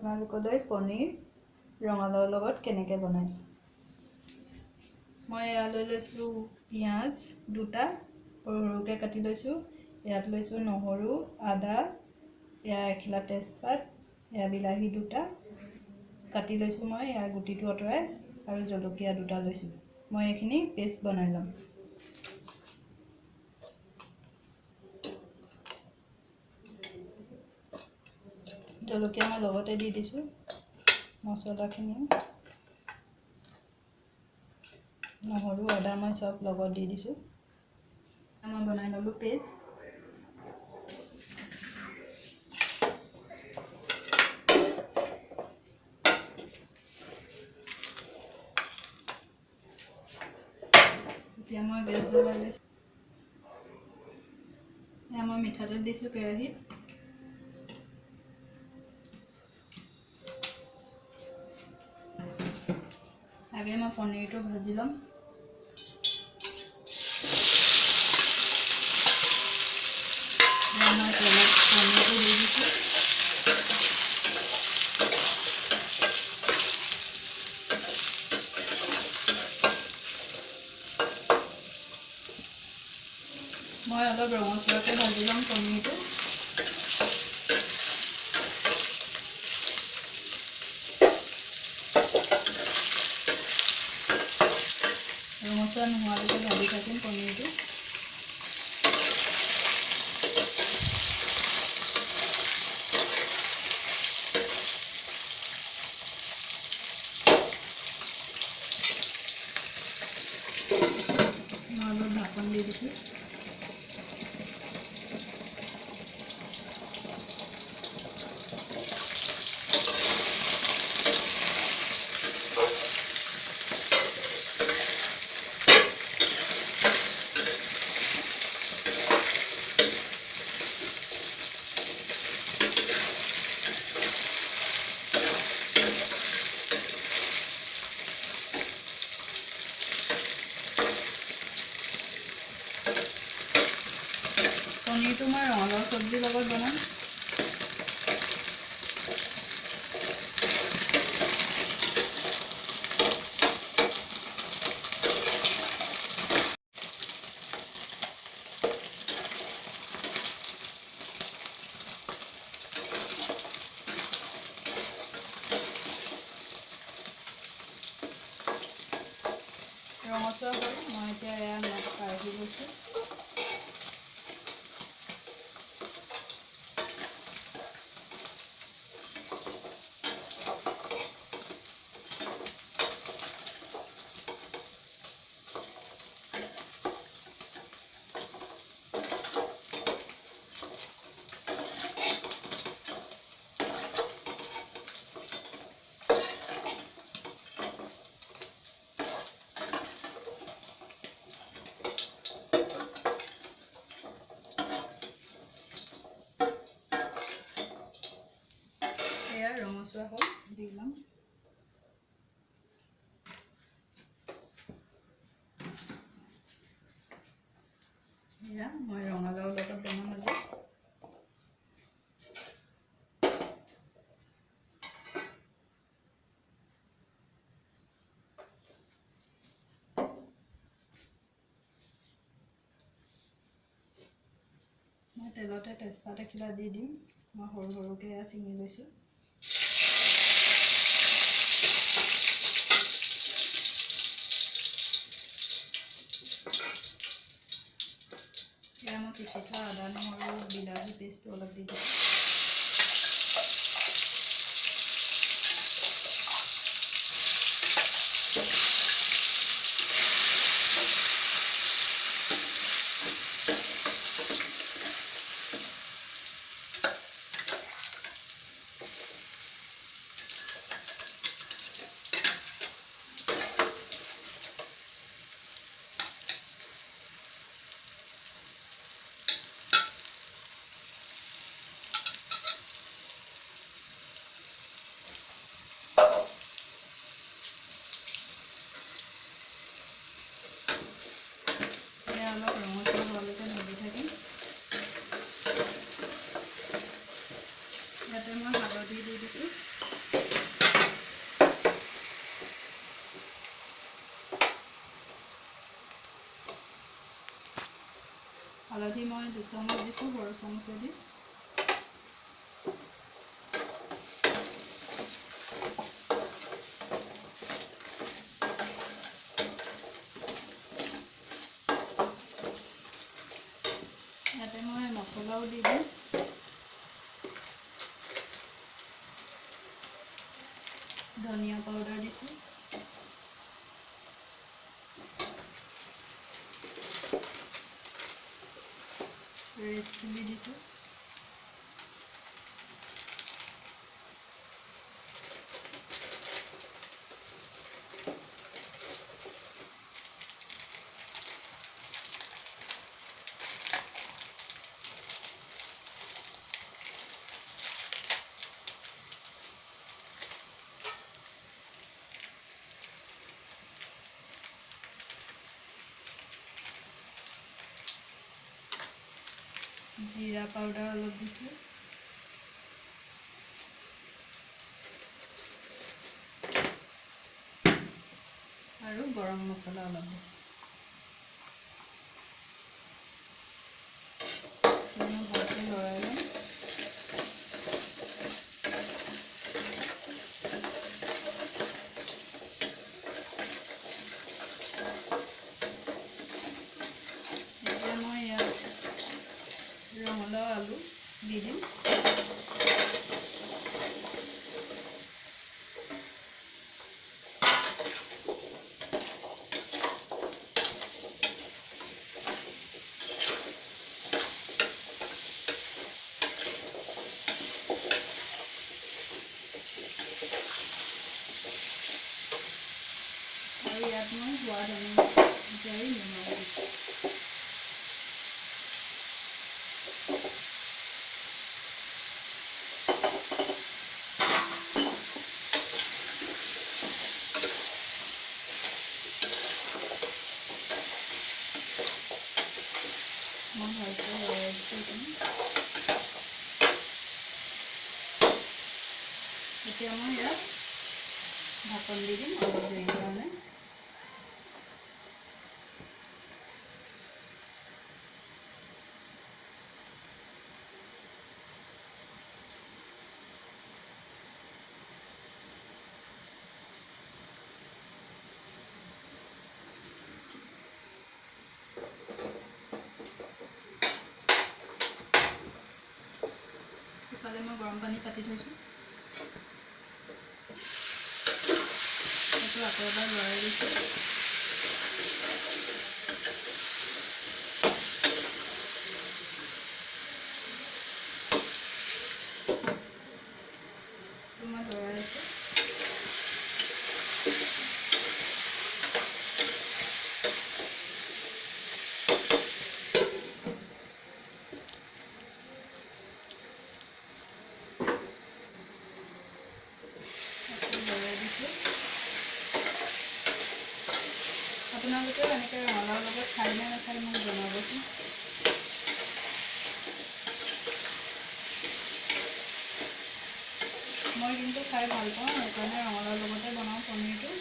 আপোনালোকলৈ পনীৰ ৰঙালাওৰ লগত কেনেকৈ বনায়। মই ইয়ালৈ লৈছোঁ পিঁয়াজ দুটা সৰু সৰুকৈ কাটি লৈছোঁ। ইয়াত লৈছোঁ নহৰু, আদা, এয়া এখিলা তেজপাত, এয়া বিলাহী দুটা কাটি লৈছোঁ মই, ইয়াৰ গুটিটো আঁতৰাই, আৰু জলকীয়া দুটা লৈছোঁ। মই এইখিনি পেষ্ট বনাই ল'ম। জলকীয়া মই লগতে দি দিছোঁ, মছলাখিনি নহৰু আদা মই চব লগত দি দিছোঁ। মই বনাই ল'লোঁ পেষ্ট। এতিয়া মই গেছ জ্বলাই লৈছোঁ। এয়া মই মিঠাতেল দিছোঁ কেৰাহীত। আগে মই পনীৰটো ভাজি ল'ম। মই তেলত পনীৰটো দি দিছোঁ। মই অলপ ৰঙচুৱাকৈ ভাজি ল'ম পনীৰটো। ৰঙচুৱা নোহোৱালৈকে ভাজি থাকিম পনীৰটো। মই অলপ ঢাকন দি দিছোঁ। পনীৰটো মই ৰঙালাও চব্জিৰ লগত বনাম। ৰঙচুৱা হ'ল, মই এতিয়া এয়া মাছ কাঢ়ি লৈছোঁ। এয়া ৰঙচুৱা হ'ল, দি ল'ম। এয়া মই ৰঙালাওৰ লগত বনাম আজি। মই তেলতে তেজপাত এখিলা দি দিম। মই সৰু সৰুকৈ এয়া ছিঙি লৈছোঁ। এয়া মই পিচি থোৱা আদা নহৰু বিলাহী পেষ্টটো অলপ দি দিছোঁ। হালধি মই 2 চামুচ দিছোঁ সৰু চামুচেদি। ইয়াতে মই মছলাও দি দিম। ধনিয়া পাউডাৰ দিছোঁ, ৰেড চিলি দিছোঁ, জিৰা পাউডাৰ অলপ দিছোঁ, আৰু গৰম মছলা অলপ দিছোঁ। ভালকৈ লৰাই ল'ম। এতিয়া মই ইয়াত ৰঙালাও আলু দি দিম। আৰু ইয়াত মই সোৱাদ অনুযায়ী নিমখ দিছোঁ। মই ভালকৈ লৰাই দিছোঁ। এতিয়া মই ইয়াত ঢাকন দি দিম অলপ দেৰিৰ কাৰণে। ইফালে মই গৰম পানী পাতি থৈছোঁ, সেইটো আকৌ এবাৰ লৰাই দিছোঁ। মই লৰাই আছোঁ। আপোনালোকেও এনেকৈ ৰঙালাওৰ লগত খাই নে নাখায় মোক জনাবচোন। মই কিন্তু খাই ভাল পাওঁ, সেইকাৰণে ৰঙালাওৰ লগতে বনাওঁ পনীৰটো।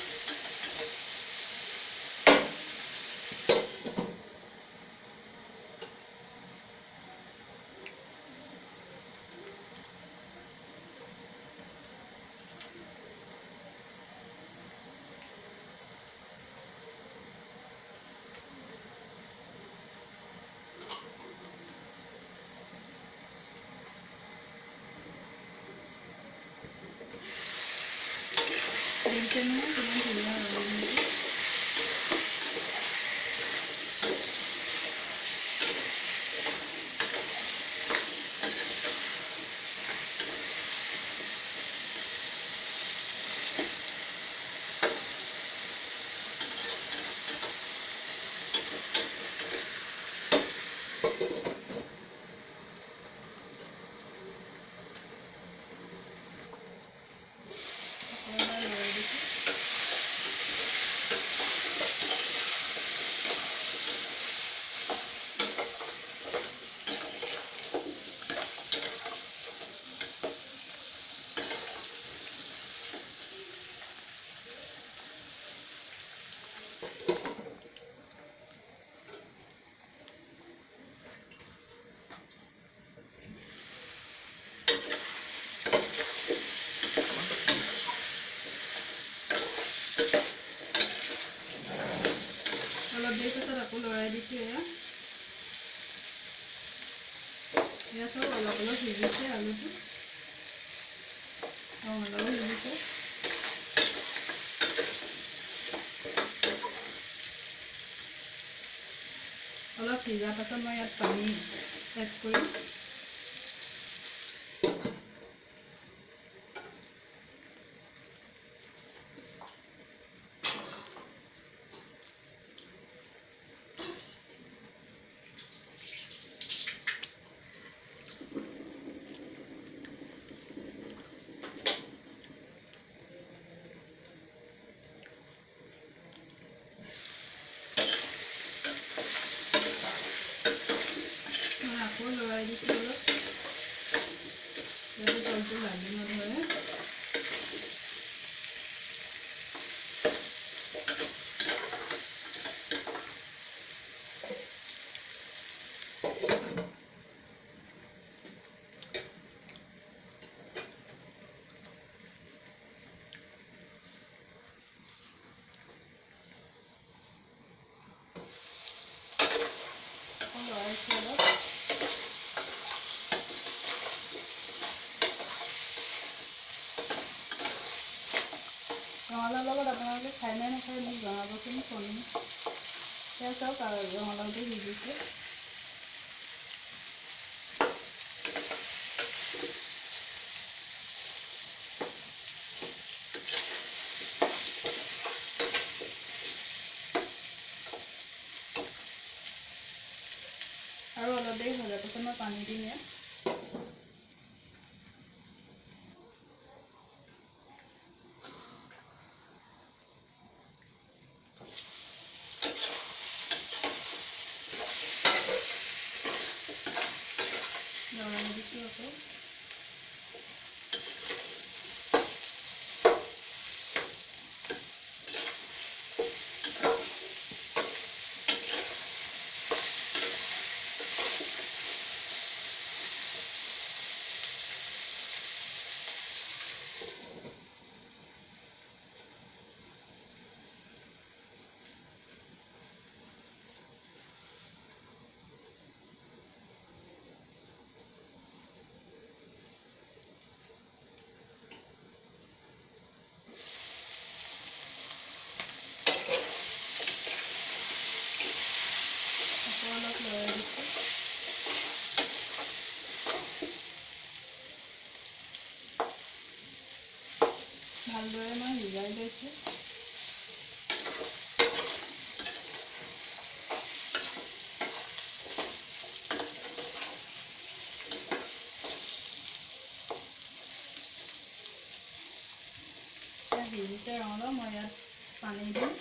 দেখিছে নহয় কিমান ধুনীয়া ৰঙা হৈছে। অলপ দেৰি পাছত আকৌ লৰাই দিছোঁ। এয়া চব অলপ অলপ সিজিছে। আলুটো ৰঙালাও সিজিছে। অলপ সিজাৰ পাছত মই ইয়াত পানী এড কৰিম। আকৌ লৰাই দিছোঁ অলপ, যাতে তলটো লাগি নধৰে। লৰাইছোঁ অলপ। ৰঙালাওৰ লগত আপোনালোকে খাই নে নাখায় মোক জনাবচোন। সেয়া চাওক ৰঙালাওটো সিজিছে। আৰু অলপ দেৰি ভজাৰ পাছত মই পানী দিম ইয়াত। লৰাই দিছোঁ আকৌ। অলপ লৰাই দিছোঁ। ভালদৰে মই সিজাই লৈছোঁ। সিজিছে ৰঙালাও, মই ইয়াত পানী দিম।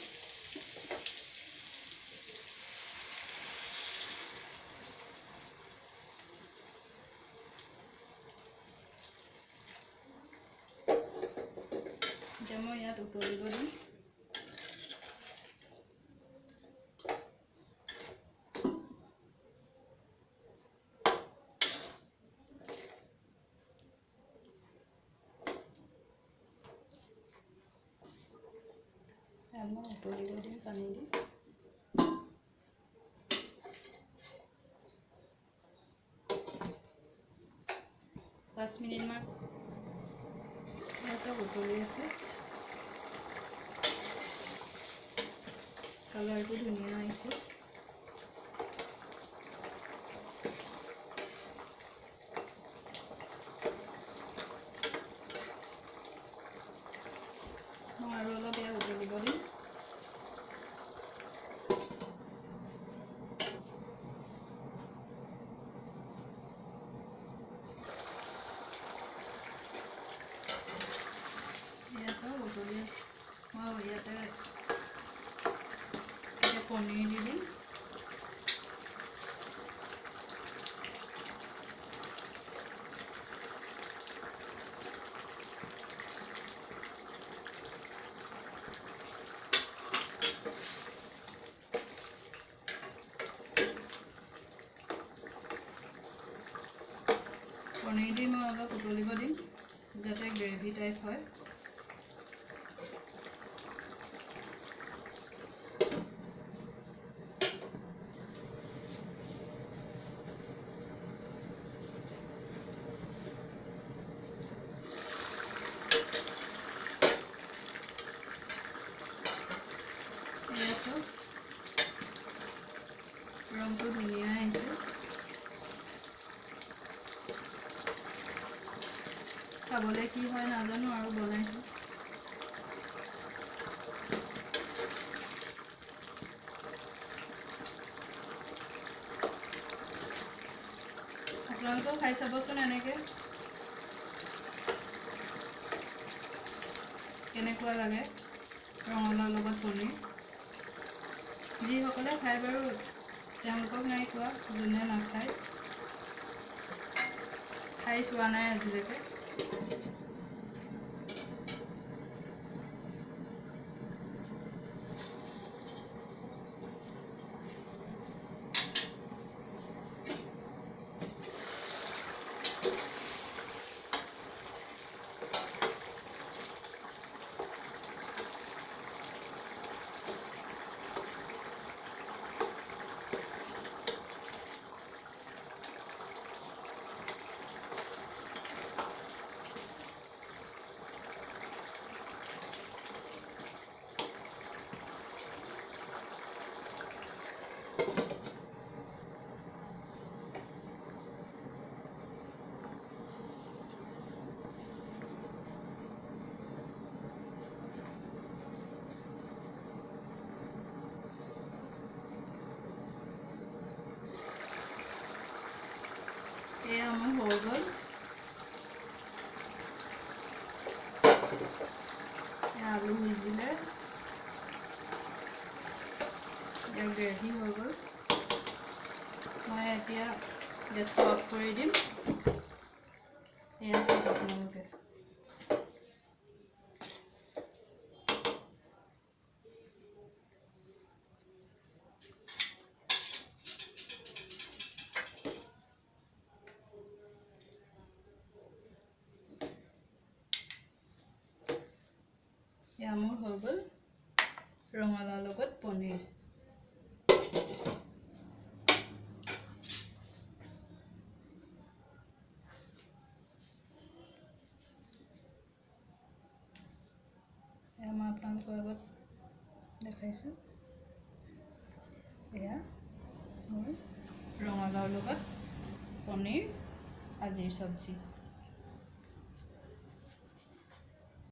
এতিয়া মই ইয়াত উতলিব দিম। মই উতলিব দিম পানী দি। 5 মিনিটমান চব উতলি আছে। কালাৰটো ধুনীয়া আহিছে। মই আৰু অলপ এয়া উতলিব দিম। উতলি মই ইয়াতে এতিয়া পনীৰ দি দিম। পনীৰ দি মই অলপ উতলিব দিম যাতে গ্ৰেভি টাইপ হয়। এয়া চব ৰংটো ধুনীয়া আহিছে। খাবলৈ কি হয় নাজানো আৰু বনাইছোঁ। আপোনালোকেও খাই চাবচোন এনেকৈ কেনেকুৱা লাগে ৰঙালাওৰ লগত পনীৰ। যিসকলে খায় বাৰু তেওঁলোকক নাই কোৱা, যোনে নাখায় খাই চোৱা নাই আজিলৈকে। এয়া আমাৰ হৈ গ'ল। আলু সিজিলে গ্ৰেভি হৈ গ'ল। মই এতিয়া গেছটো অফ কৰি দিম। এয়া চাওক আপোনালোকে এয়া মোৰ হৈ গ'ল ৰঙালাওৰ লগত পনীৰ। এয়া মই আপোনালোকৰ আগত দেখাইছোঁ। এয়া মোৰ ৰঙালাওৰ লগত পনীৰ আজিৰ চব্জি।